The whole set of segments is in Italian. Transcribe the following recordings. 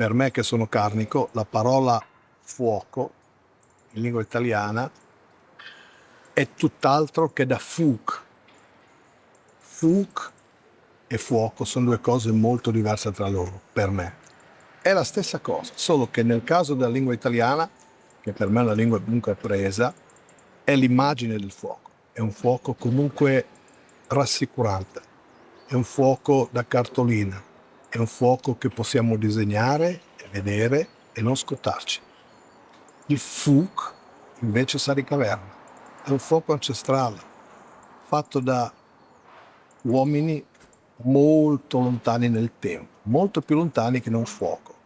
per me che sono carnico, la parola fuoco in lingua italiana è tutt'altro che da Fug. Fug e fuoco sono due cose molto diverse tra loro, per me. È la stessa cosa, solo che nel caso della lingua italiana, che per me è una lingua comunque presa, è l'immagine del fuoco. È un fuoco comunque rassicurante, è un fuoco da cartolina, è un fuoco che possiamo disegnare e vedere e non scottarci. Il Fug invece sa di caverna, è un fuoco ancestrale, fatto da uomini molto lontani nel tempo, molto più lontani che non fuoco.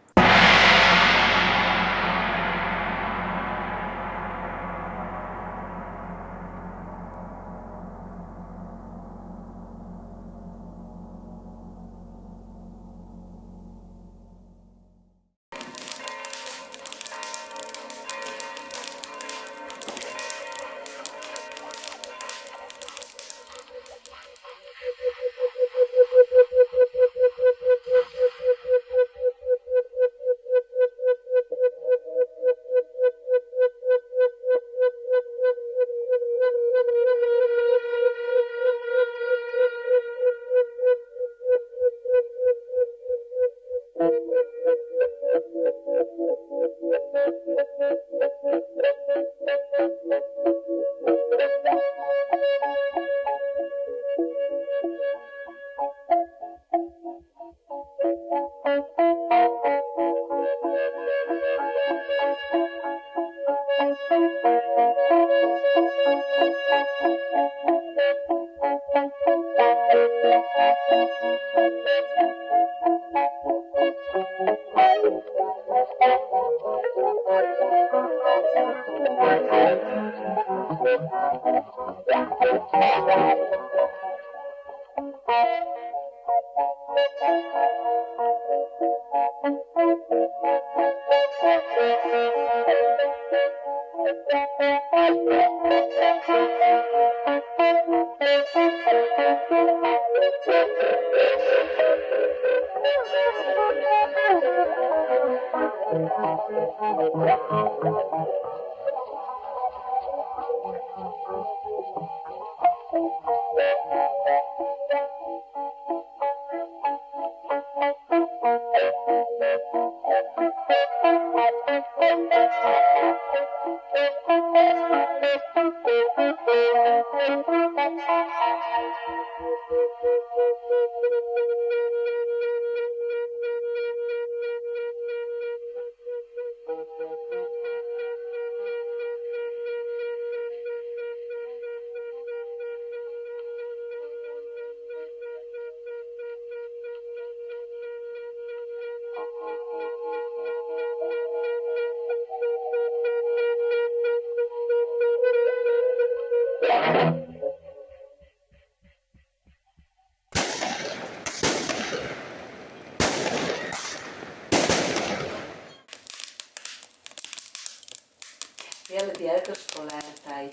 Hele bjergespolærtej.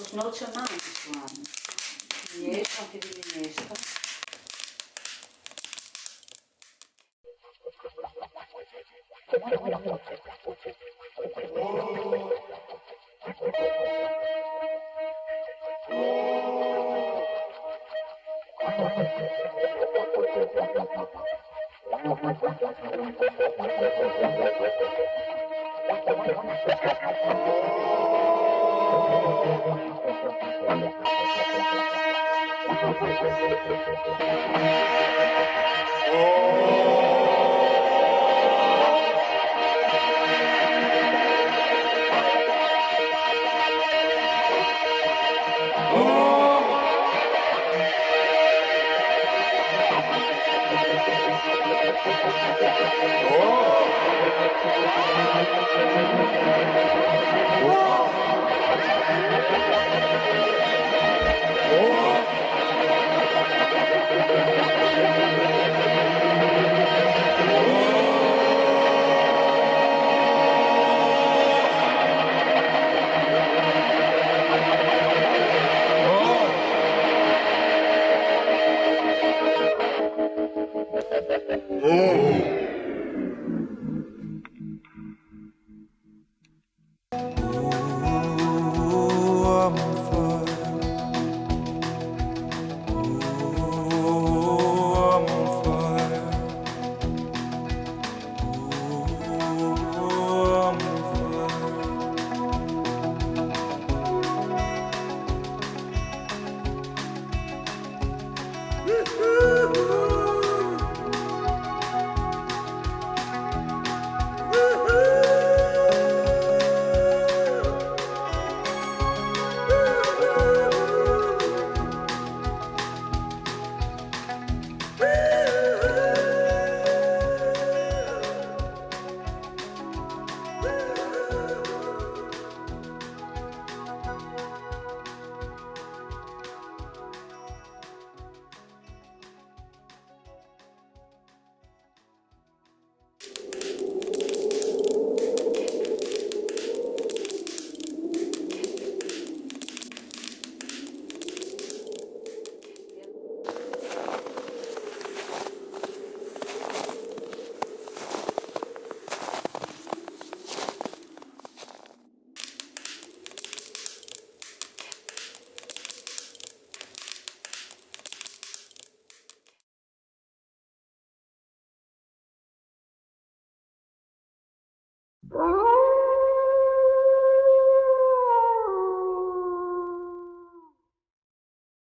Uz nacionalni plan. Mješam ti vidi mještam.